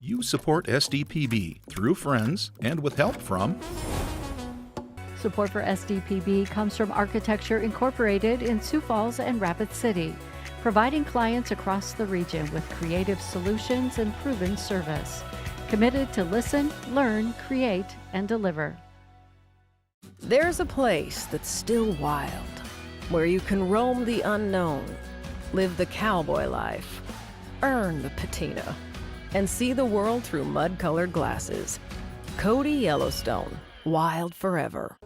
You support SDPB through friends and with help from Support for SDPB comes from Architecture Incorporated in Sioux Falls and Rapid City, providing clients across the region with creative solutions and proven service. Committed to listen, learn, create, and deliver. There's a place that's still wild, where you can roam the unknown, live the cowboy life, earn the patina, and see the world through mud-colored glasses. Cody Yellowstone, wild forever.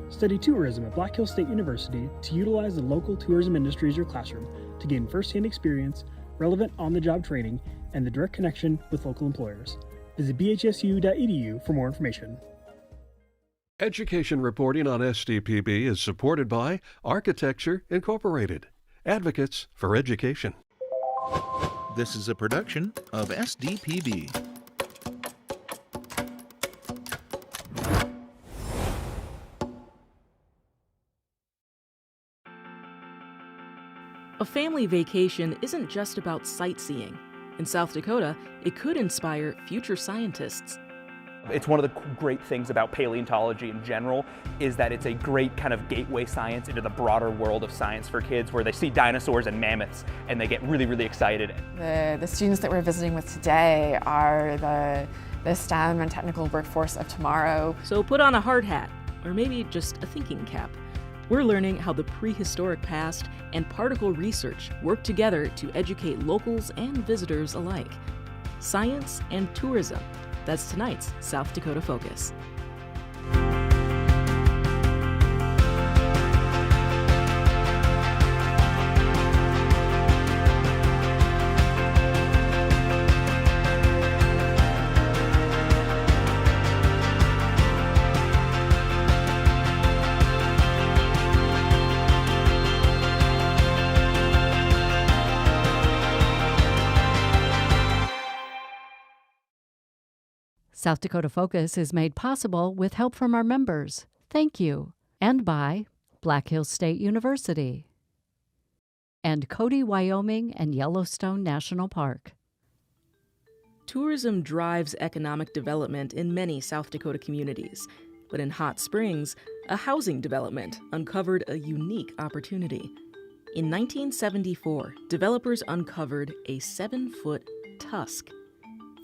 Study tourism at Black Hills State University to utilize the local tourism industry as your classroom to gain firsthand experience, relevant on-the-job training, and the direct connection with local employers. Visit bhsu.edu for more information. Education reporting on SDPB is supported by Architecture Incorporated, advocates for education. This is a production of SDPB. A family vacation isn't just about sightseeing. In South Dakota, it could inspire future scientists. It's one of the great things about paleontology in general is that it's a great kind of gateway science into the broader world of science for kids, where they see dinosaurs and mammoths and they get really, really excited. The students that we're visiting with today are the STEM and technical workforce of tomorrow. So put on a hard hat, or maybe just a thinking cap. We're learning how the prehistoric past and particle research work together to educate locals and visitors alike. Science and tourism. That's tonight's South Dakota Focus. South Dakota Focus is made possible with help from our members. Thank you. And by Black Hills State University and Cody, Wyoming and Yellowstone National Park. Tourism drives economic development in many South Dakota communities, but in Hot Springs, a housing development uncovered a unique opportunity. In 1974, developers uncovered a 7-foot tusk.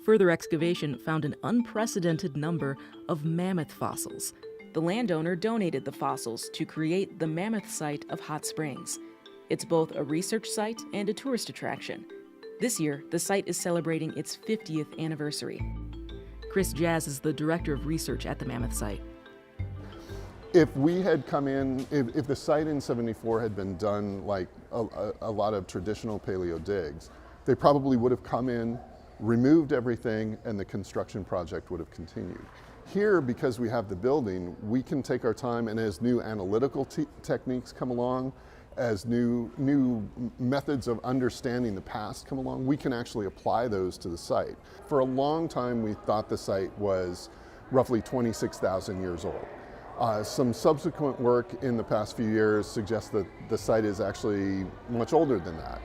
Further excavation found an unprecedented number of mammoth fossils. The landowner donated the fossils to create the Mammoth Site of Hot Springs. It's both a research site and a tourist attraction. This year, the site is celebrating its 50th anniversary. Chris Jazz is the director of research at the Mammoth Site. If we had come in, if the site in '74 had been done like a lot of traditional paleo digs, they probably would have come in, removed everything, and the construction project would have continued. Here, because we have the building, we can take our time, and as new analytical techniques come along, as new methods of understanding the past come along, we can actually apply those to the site. For a long time, we thought the site was roughly 26,000 years old. Some subsequent work in the past few years suggests that the site is actually much older than that.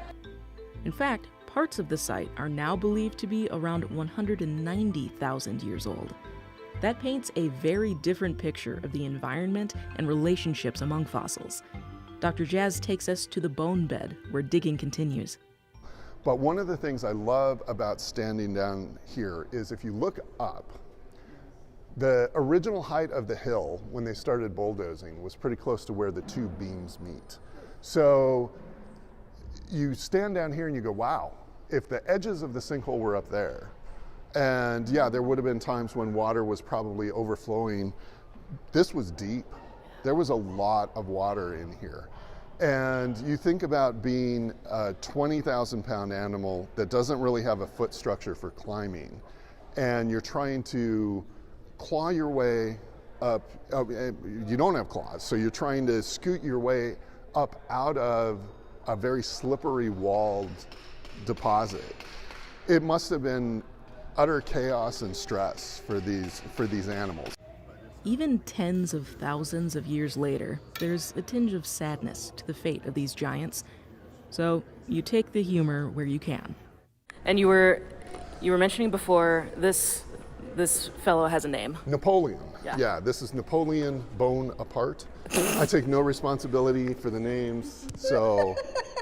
In fact, parts of the site are now believed to be around 190,000 years old. That paints a very different picture of the environment and relationships among fossils. Dr. Jazz takes us to the bone bed, where digging continues. But one of the things I love about standing down here is if you look up, the original height of the hill when they started bulldozing was pretty close to where the two beams meet. So you stand down here and you go, wow, if the edges of the sinkhole were up there, and yeah, there would have been times when water was probably overflowing. This was deep. There was a lot of water in here. And you think about being a 20,000 pound animal that doesn't really have a foot structure for climbing, and you're trying to claw your way up. You don't have claws, so you're trying to scoot your way up out of a very slippery walled deposit. It must have been utter chaos and stress for these animals. Even tens of thousands of years later, there's a tinge of sadness to the fate of these giants. So you take the humor where you can. And you were You were mentioning before, this fellow has a name. Napoleon. Yeah. This is Napoleon Bonaparte. I take no responsibility for the names,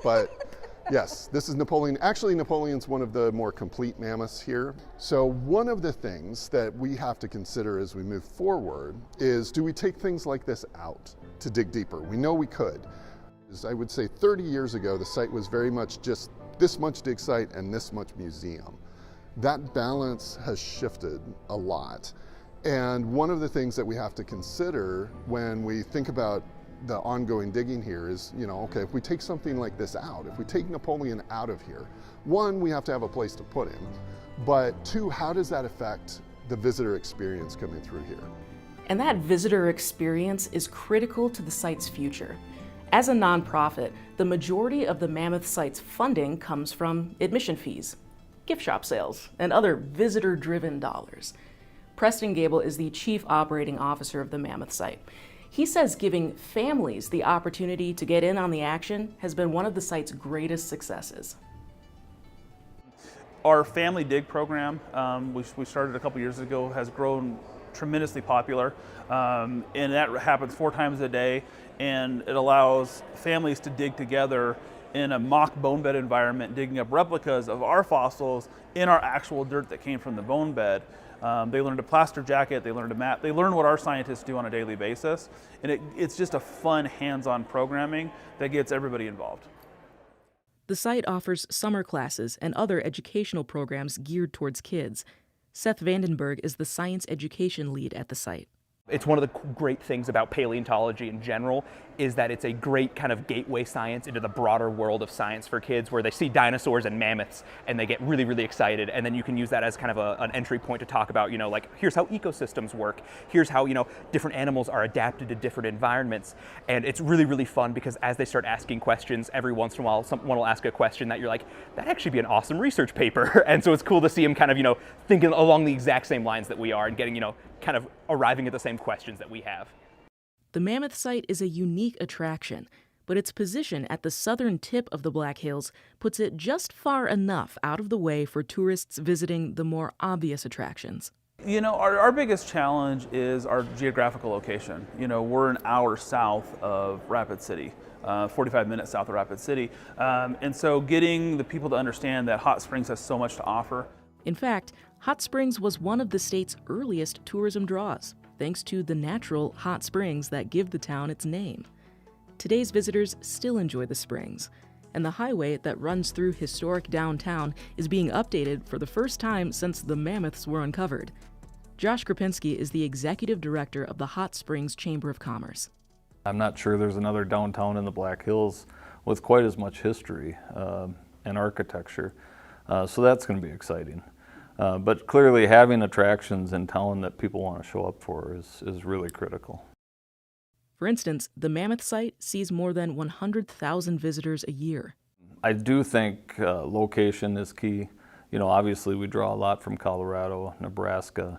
but yes, this is Napoleon. Actually, Napoleon's one of the more complete mammoths here. So one of the things that we have to consider as we move forward is, do we take things like this out to dig deeper? We know we could. As I would say 30 years ago, the site was very much just this much dig site and this much museum. That balance has shifted a lot. And one of the things that we have to consider when we think about the ongoing digging here is, okay, if we take something like this out, if we take Napoleon out of here, one, we have to have a place to put him, but two, how does that affect the visitor experience coming through here? And that visitor experience is critical to the site's future. As a nonprofit, the majority of the Mammoth site's funding comes from admission fees, gift shop sales, and other visitor-driven dollars. Preston Gable is the Chief Operating Officer of the Mammoth site. He says giving families the opportunity to get in on the action has been one of the site's greatest successes. Our family dig program, we started a couple years ago, has grown tremendously popular, and that happens 4 times a day, and it allows families to dig together in a mock bone bed environment, digging up replicas of our fossils in our actual dirt that came from the bone bed. They learned a plaster jacket, they learned a map, they learn what our scientists do on a daily basis, and it's just a fun hands-on programming that gets everybody involved. The site offers summer classes and other educational programs geared towards kids. Seth Vandenberg is the science education lead at the site. It's one of the great things about paleontology in general is that it's a great kind of gateway science into the broader world of science for kids, where they see dinosaurs and mammoths and they get really, really excited, and then you can use that as kind of an entry point to talk about, like, here's how ecosystems work, here's how, different animals are adapted to different environments, and it's really, really fun because as they start asking questions, every once in a while someone will ask a question that you're like, that'd actually be an awesome research paper, and so it's cool to see them kind of, thinking along the exact same lines that we are and getting, kind of arriving at the same questions that we have. The Mammoth site is a unique attraction, but its position at the southern tip of the Black Hills puts it just far enough out of the way for tourists visiting the more obvious attractions. Our biggest challenge is our geographical location. We're an hour south of Rapid City, 45 minutes south of Rapid City, and so getting the people to understand that Hot Springs has so much to offer. In fact, Hot Springs was one of the state's earliest tourism draws, thanks to the natural hot springs that give the town its name. Today's visitors still enjoy the springs, and the highway that runs through historic downtown is being updated for the first time since the mammoths were uncovered. Josh Krupinski is the executive director of the Hot Springs Chamber of Commerce. I'm not sure there's another downtown in the Black Hills with quite as much history and architecture, so that's going to be exciting. But clearly having attractions in town that people want to show up for is really critical. For instance, the Mammoth site sees more than 100,000 visitors a year. I do think location is key. Obviously we draw a lot from Colorado, Nebraska,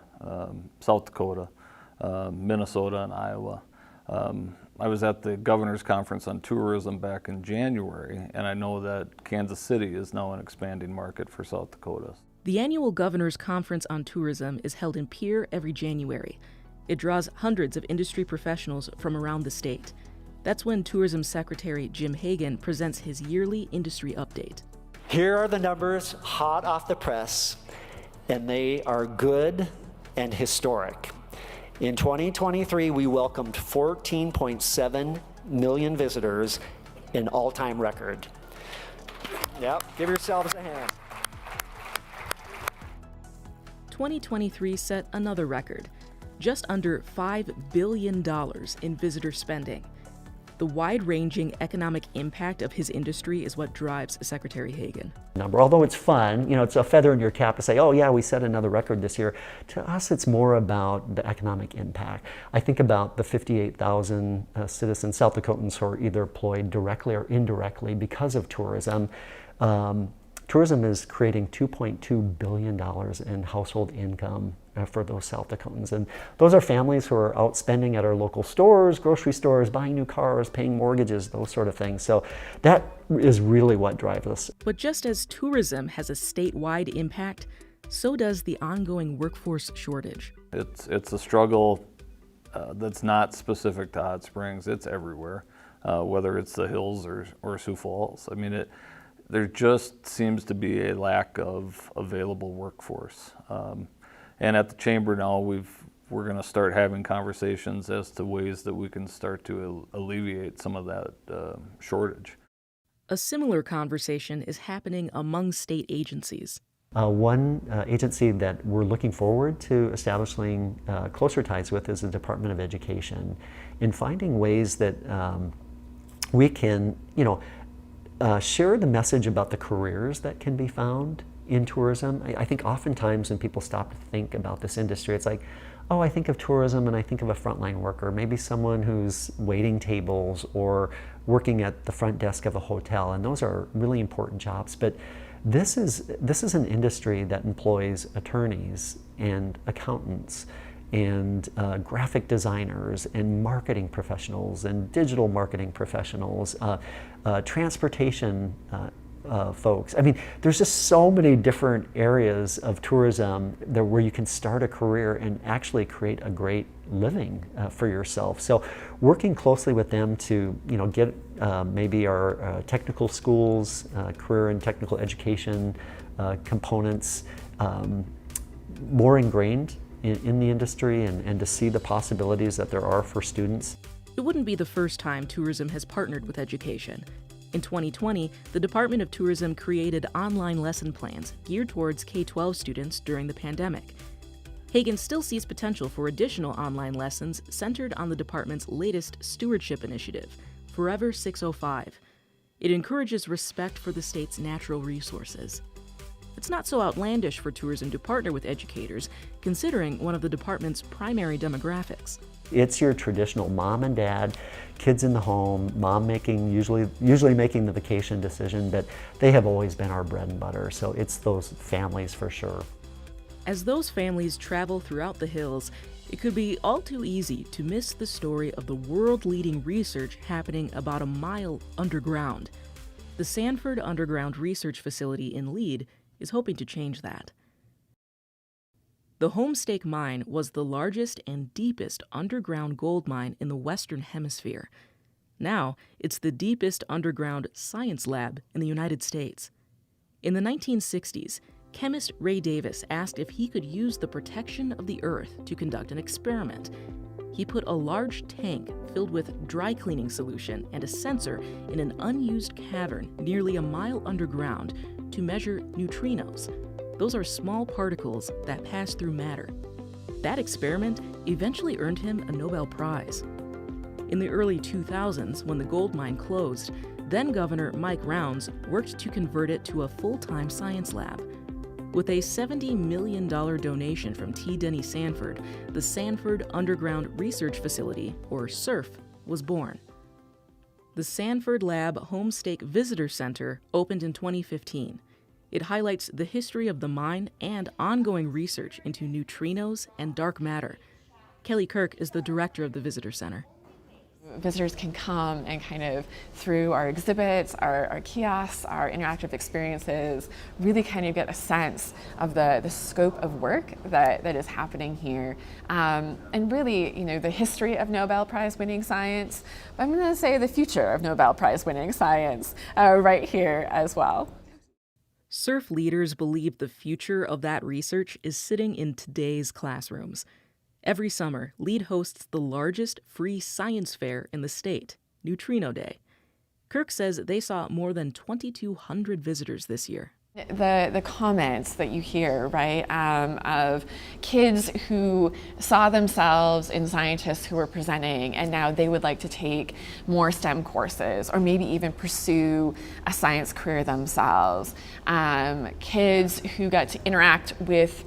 South Dakota, Minnesota, and Iowa. I was at the Governor's Conference on Tourism back in January, and I know that Kansas City is now an expanding market for South Dakota. The annual Governor's Conference on Tourism is held in Pierre every January. It draws hundreds of industry professionals from around the state. That's when Tourism Secretary Jim Hagan presents his yearly industry update. Here are the numbers hot off the press, and they are good and historic. In 2023, we welcomed 14.7 million visitors, an all-time record. Yep, give yourselves a hand. 2023 set another record, just under $5 billion in visitor spending. The wide-ranging economic impact of his industry is what drives Secretary Hagan. Although it's fun, it's a feather in your cap to say, oh yeah, we set another record this year. To us, it's more about the economic impact. I think about the 58,000 citizens, South Dakotans, who are either employed directly or indirectly because of tourism. Tourism is creating $2.2 billion in household income for those South Dakotans. And those are families who are out spending at our local stores, grocery stores, buying new cars, paying mortgages, those sort of things. So that is really what drives us. But just as tourism has a statewide impact, so does the ongoing workforce shortage. It's a struggle that's not specific to Hot Springs. It's everywhere, whether it's the hills or Sioux Falls. I mean, there just seems to be a lack of available workforce. And at the chamber now, we're going to start having conversations as to ways that we can start to alleviate some of that shortage. A similar conversation is happening among state agencies. One agency that we're looking forward to establishing closer ties with is the Department of Education, in finding ways that we can, share the message about the careers that can be found in tourism. I think oftentimes when people stop to think about this industry, it's like, oh, I think of tourism and I think of a frontline worker, maybe someone who's waiting tables or working at the front desk of a hotel, and those are really important jobs. But this is an industry that employs attorneys and accountants and graphic designers and marketing professionals and digital marketing professionals, transportation folks. I mean, there's just so many different areas of tourism where you can start a career and actually create a great living for yourself. So working closely with them to get maybe our technical schools, career and technical education components more ingrained in the industry and to see the possibilities that there are for students. It wouldn't be the first time tourism has partnered with education. In 2020, the Department of Tourism created online lesson plans geared towards K-12 students during the pandemic. Hagan still sees potential for additional online lessons centered on the department's latest stewardship initiative, Forever 605. It encourages respect for the state's natural resources. It's not so outlandish for tourism to partner with educators, considering one of the department's primary demographics. It's your traditional mom and dad, kids in the home, mom usually making the vacation decision, but they have always been our bread and butter, so it's those families for sure. As those families travel throughout the hills, it could be all too easy to miss the story of the world-leading research happening about a mile underground. The Sanford Underground Research Facility in Lead is hoping to change that. The Homestake Mine was the largest and deepest underground gold mine in the Western Hemisphere. Now, it's the deepest underground science lab in the United States. In the 1960s, chemist Ray Davis asked if he could use the protection of the Earth to conduct an experiment. He put a large tank filled with dry cleaning solution and a sensor in an unused cavern nearly a mile underground to measure neutrinos. Those are small particles that pass through matter. That experiment eventually earned him a Nobel Prize. In the early 2000s, when the gold mine closed, then-Governor Mike Rounds worked to convert it to a full-time science lab. With a $70 million donation from T. Denny Sanford, the Sanford Underground Research Facility, or SURF, was born. The Sanford Lab Homestake Visitor Center opened in 2015. It highlights the history of the mine and ongoing research into neutrinos and dark matter. Kelly Kirk is the director of the Visitor Center. Visitors can come and kind of, through our exhibits, our kiosks, our interactive experiences, really kind of get a sense of the scope of work that is happening here. And really, the history of Nobel Prize winning science, but I'm going to say the future of Nobel Prize winning science right here as well. SURF leaders believe the future of that research is sitting in today's classrooms. Every summer, LEAD hosts the largest free science fair in the state, Neutrino Day. Kirk says they saw more than 2,200 visitors this year. The comments that you hear, right, of kids who saw themselves in scientists who were presenting and now they would like to take more STEM courses or maybe even pursue a science career themselves. Kids who got to interact with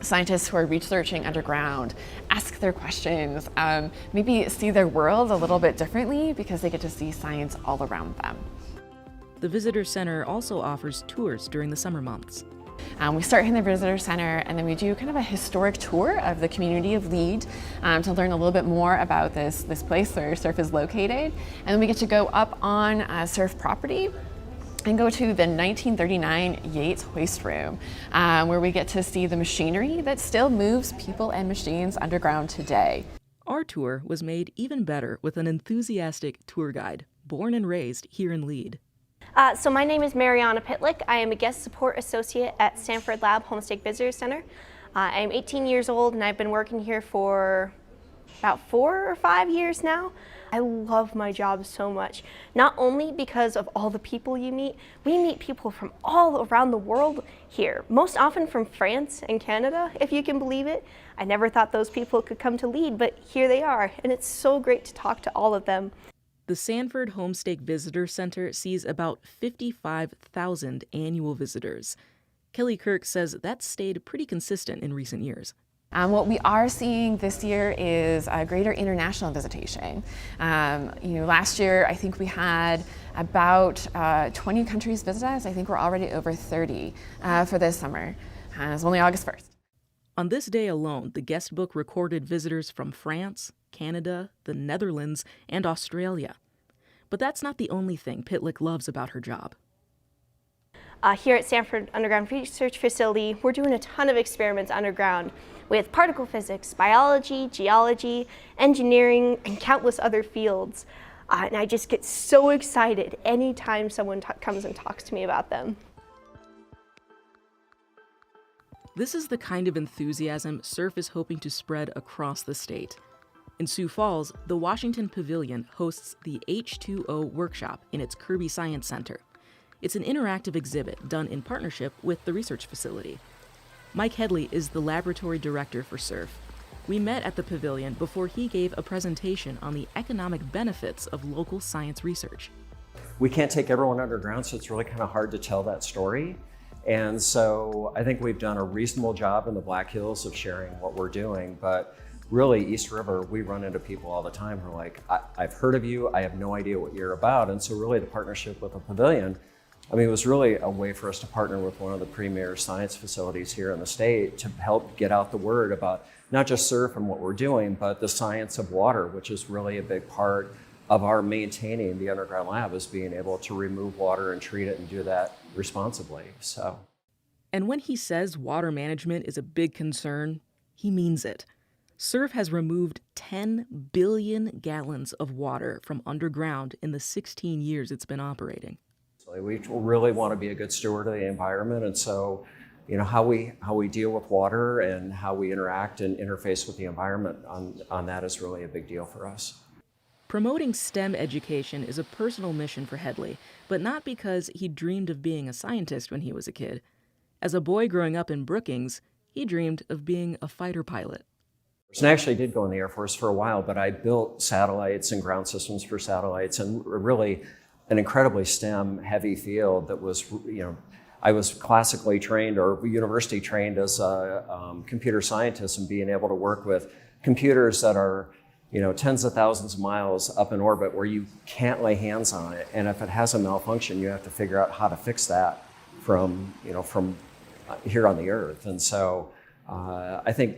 scientists who are researching underground, ask their questions, maybe see their world a little bit differently because they get to see science all around them. The Visitor Center also offers tours during the summer months. We start in the Visitor Center and then we do kind of a historic tour of the community of Lead to learn a little bit more about this place where SURF is located. And then we get to go up on SURF property and go to the 1939 Yates Hoist Room, where we get to see the machinery that still moves people and machines underground today. Our tour was made even better with an enthusiastic tour guide, born and raised here in Lead. So my name is Mariana Pitlick. I am a guest support associate at Sanford Lab Homestake Visitor Center. I am 18 years old and I've been working here for about 4 or 5 years now. I love my job so much, not only because of all the people you meet. We meet people from all around the world here, most often from France and Canada, if you can believe it. I never thought those people could come to Lead, but here they are, and it's so great to talk to all of them. The Sanford Homestake Visitor Center sees about 55,000 annual visitors. Kelly Kirk says that's stayed pretty consistent in recent years. What we are seeing this year is a greater international visitation. Last year I think we had about 20 countries visit us. I think we're already over 30 for this summer. It's only August 1st. On this day alone, the guest book recorded visitors from France, Canada, the Netherlands, and Australia. But that's not the only thing Pitlick loves about her job. Here at Sanford Underground Research Facility, we're doing a ton of experiments underground with particle physics, biology, geology, engineering, and countless other fields. And I just get so excited anytime someone comes and talks to me about them. This is the kind of enthusiasm SURF is hoping to spread across the state. In Sioux Falls, the Washington Pavilion hosts the H2O Workshop in its Kirby Science Center. It's an interactive exhibit done in partnership with the research facility. Mike Headley is the laboratory director for SURF. We met at the pavilion before he gave a presentation on the economic benefits of local science research. We can't take everyone underground, so it's really kind of hard to tell that story. And so I think we've done a reasonable job in the Black Hills of sharing what we're doing, but really East River, we run into people all the time who are like, I've heard of you, I have no idea what you're about. And so really the partnership with the pavilion, it was really a way for us to partner with one of the premier science facilities here in the state to help get out the word about not just SURF and what we're doing, but the science of water, which is really a big part of our maintaining the underground lab, is being able to remove water and treat it and do that responsibly. And when he says water management is a big concern, he means it. SURF has removed 10 billion gallons of water from underground in the 16 years it's been operating. We really want to be a good steward of the environment, and so how we deal with water and how we interact and interface with the environment on that is really a big deal for us. Promoting STEM education is a personal mission for Headley, but not because he dreamed of being a scientist when he was a kid. As a boy growing up in Brookings, he dreamed of being a fighter pilot. And I actually did go in the Air Force for a while, but I built satellites and ground systems for satellites, and really an incredibly STEM heavy field that was, I was classically trained or university trained as a computer scientist, and being able to work with computers that are tens of thousands of miles up in orbit where you can't lay hands on it. And if it has a malfunction, you have to figure out how to fix that from here on the Earth. And so I think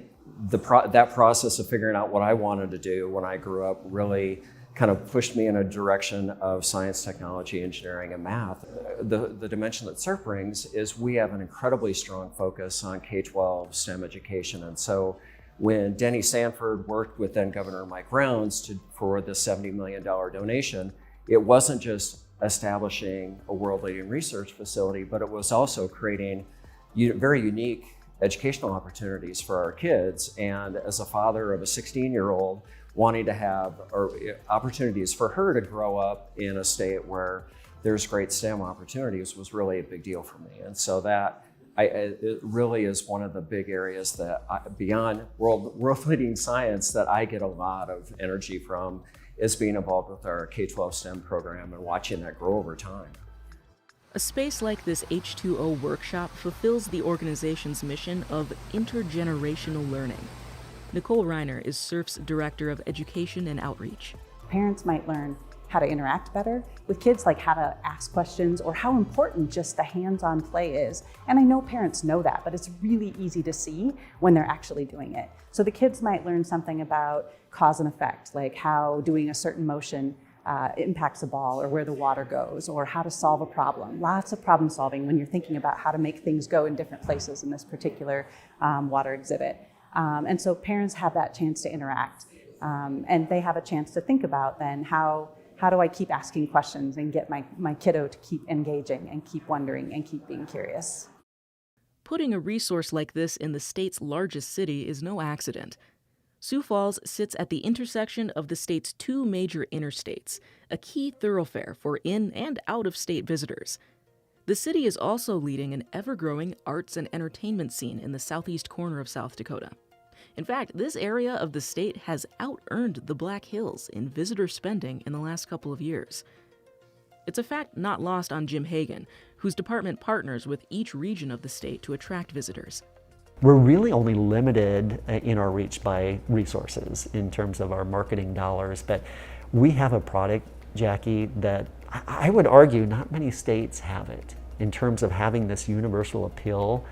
that process of figuring out what I wanted to do when I grew up really kind of pushed me in a direction of science, technology, engineering, and math. The dimension that SURF brings is we have an incredibly strong focus on K-12 STEM education. And so when Denny Sanford worked with then Governor Mike Rounds for the $70 million donation, it wasn't just establishing a world-leading research facility, but it was also creating very unique educational opportunities for our kids. And as a father of a 16-year-old, wanting to have opportunities for her to grow up in a state where there's great STEM opportunities was really a big deal for me. And so it really is one of the big areas that beyond world-leading science that I get a lot of energy from, is being involved with our K-12 STEM program and watching that grow over time. A space like this H2O workshop fulfills the organization's mission of intergenerational learning. Nicole Reiner is SURF's Director of Education and Outreach. Parents might learn how to interact better with kids, like how to ask questions or how important just the hands-on play is. And I know parents know that, but it's really easy to see when they're actually doing it. So the kids might learn something about cause and effect, like how doing a certain motion impacts a ball or where the water goes or how to solve a problem. Lots of problem solving when you're thinking about how to make things go in different places in this particular water exhibit. And so parents have that chance to interact, and they have a chance to think about then how do I keep asking questions and get my kiddo to keep engaging and keep wondering and keep being curious. Putting a resource like this in the state's largest city is no accident. Sioux Falls sits at the intersection of the state's two major interstates, a key thoroughfare for in- and out-of-state visitors. The city is also leading an ever-growing arts and entertainment scene in the southeast corner of South Dakota. In fact, this area of the state has out-earned the Black Hills in visitor spending in the last couple of years. It's a fact not lost on Jim Hagan, whose department partners with each region of the state to attract visitors. We're really only limited in our reach by resources in terms of our marketing dollars, but we have a product, Jackie, that I would argue not many states have it in terms of having this universal appeal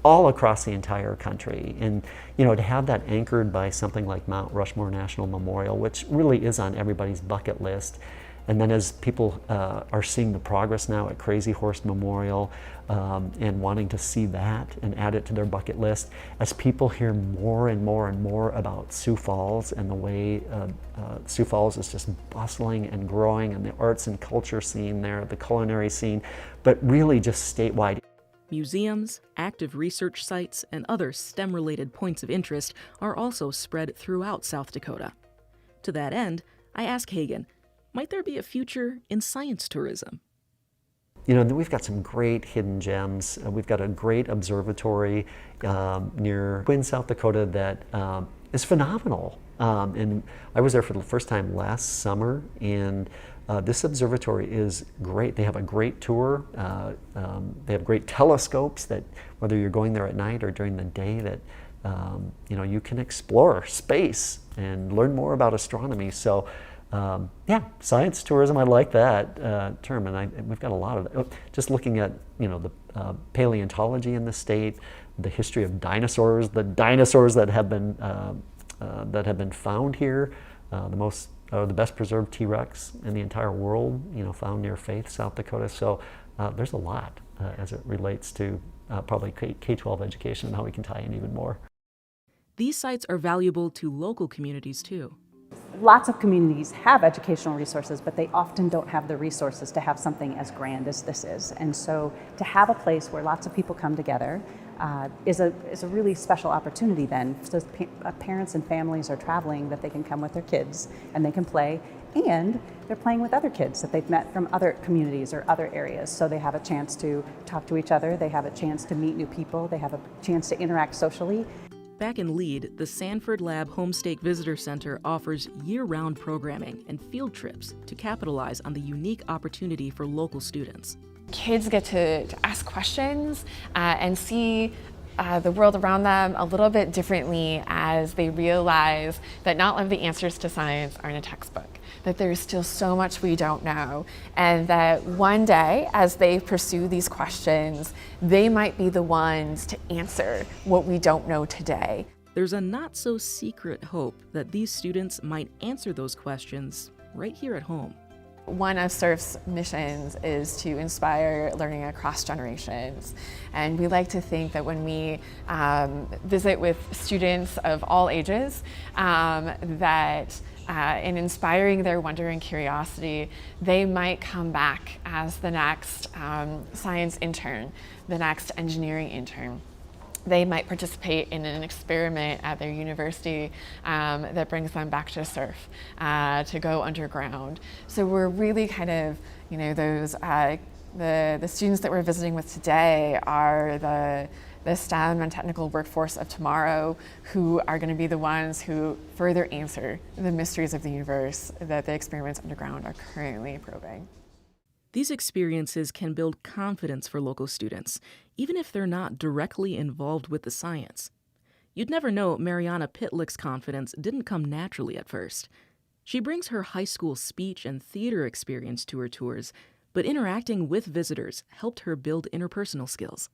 all across the entire country. And to have that anchored by something like Mount Rushmore National Memorial, which really is on everybody's bucket list. And then as people are seeing the progress now at Crazy Horse Memorial and wanting to see that and add it to their bucket list, as people hear more and more and more about Sioux Falls and the way Sioux Falls is just bustling and growing, and the arts and culture scene there, the culinary scene, but really just statewide. Museums, active research sites, and other STEM-related points of interest are also spread throughout South Dakota. To that end, I ask Hagan, might there be a future in science tourism? We've got some great hidden gems. We've got a great observatory near Quinn, South Dakota that is phenomenal. And I was there for the first time last summer, and this observatory is great. They have a great tour. They have great telescopes that, whether you're going there at night or during the day, that you can explore space and learn more about astronomy. So. Science tourism, I like that term, and we've got a lot of that. Just looking at, the paleontology in the state, the history of dinosaurs, the dinosaurs that have been found here, the best preserved T-Rex in the entire world, found near Faith, South Dakota. So there's a lot as it relates to probably K-12 education and how we can tie in even more. These sites are valuable to local communities too. Lots of communities have educational resources, but they often don't have the resources to have something as grand as this is. And so to have a place where lots of people come together is a really special opportunity then. So parents and families are traveling, that they can come with their kids and they can play, and they're playing with other kids that they've met from other communities or other areas. So they have a chance to talk to each other, they have a chance to meet new people, they have a chance to interact socially. Back in Lead, the Sanford Lab Homestake Visitor Center offers year-round programming and field trips to capitalize on the unique opportunity for local students. Kids get to ask questions and see the world around them a little bit differently as they realize that not all of the answers to science are in a textbook, that there's still so much we don't know, and that one day, as they pursue these questions, they might be the ones to answer what we don't know today. There's a not-so-secret hope that these students might answer those questions right here at home. One of SURF's missions is to inspire learning across generations. And we like to think that when we visit with students of all ages, that in inspiring their wonder and curiosity, they might come back as the next science intern, the next engineering intern. They might participate in an experiment at their university that brings them back to SURF, to go underground. So we're really kind of, those, the students that we're visiting with today are the STEM and technical workforce of tomorrow, who are going to be the ones who further answer the mysteries of the universe that the experiments underground are currently probing. These experiences can build confidence for local students, even if they're not directly involved with the science. You'd never know Mariana Pitlick's confidence didn't come naturally at first. She brings her high school speech and theater experience to her tours, but interacting with visitors helped her build interpersonal skills.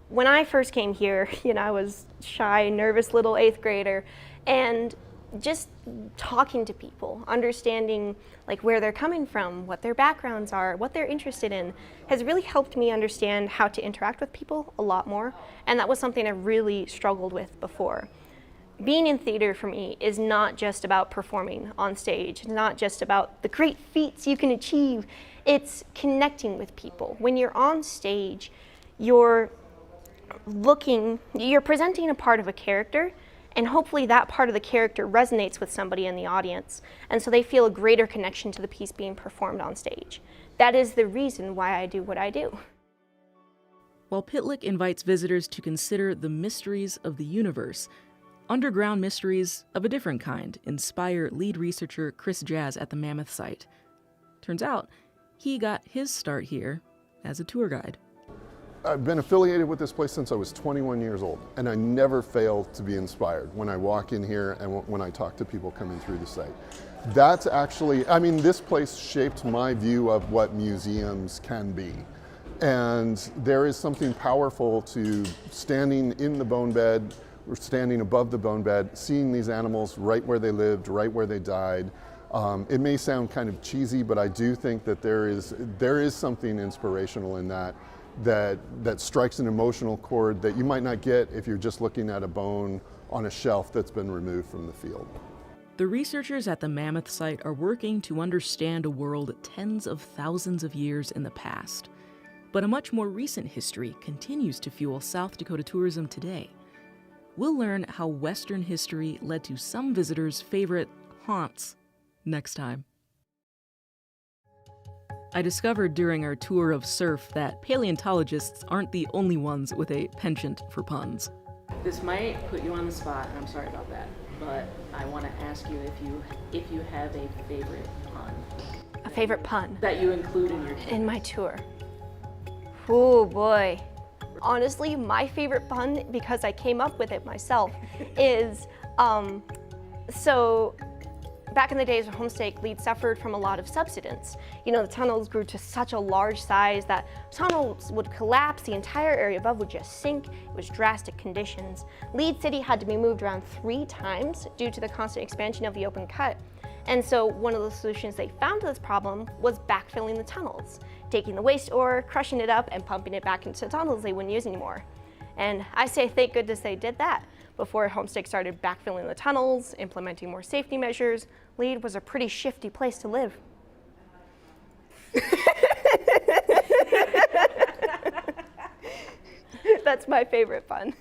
When I first came here, I was shy, nervous little 8th grader, and just talking to people, understanding like where they're coming from, what their backgrounds are, what they're interested in, has really helped me understand how to interact with people a lot more. And that was something I really struggled with before. Being in theater for me is not just about performing on stage. It's not just about the great feats you can achieve. It's connecting with people. When you're on stage, you're presenting a part of a character, and hopefully that part of the character resonates with somebody in the audience, and so they feel a greater connection to the piece being performed on stage. That is the reason why I do what I do. While Pitlick invites visitors to consider the mysteries of the universe, underground mysteries of a different kind inspire lead researcher Chris Jazz at the Mammoth site. Turns out, he got his start here as a tour guide. I've been affiliated with this place since I was 21 years old, and I never fail to be inspired when I walk in here and when I talk to people coming through the site. That's actually, I mean, this place shaped my view of what museums can be. And there is something powerful to standing in the bone bed, or standing above the bone bed, seeing these animals right where they lived, right where they died. It may sound kind of cheesy, but I do think that there is something inspirational in that strikes an emotional chord that you might not get if you're just looking at a bone on a shelf that's been removed from the field. The researchers at the Mammoth site are working to understand a world tens of thousands of years in the past. But a much more recent history continues to fuel South Dakota tourism today. We'll learn how Western history led to some visitors' favorite haunts next time. I discovered during our tour of surf that paleontologists aren't the only ones with a penchant for puns. This might put you on the spot, and I'm sorry about that, but I want to ask you if you have a favorite pun. A favorite pun? That you include in your tour. In my tour. Oh boy. Honestly, my favorite pun, because I came up with it myself, is, so back in the days of Homestake, Lead suffered from a lot of subsidence. You know, the tunnels grew to such a large size that tunnels would collapse, the entire area above would just sink. It was drastic conditions. Lead City had to be moved around 3 times due to the constant expansion of the open cut. And so one of the solutions they found to this problem was backfilling the tunnels, taking the waste ore, crushing it up, and pumping it back into tunnels they wouldn't use anymore. And I say thank goodness they did that. Before Homestake started backfilling the tunnels, implementing more safety measures, Lead was a pretty shifty place to live. That's my favorite pun.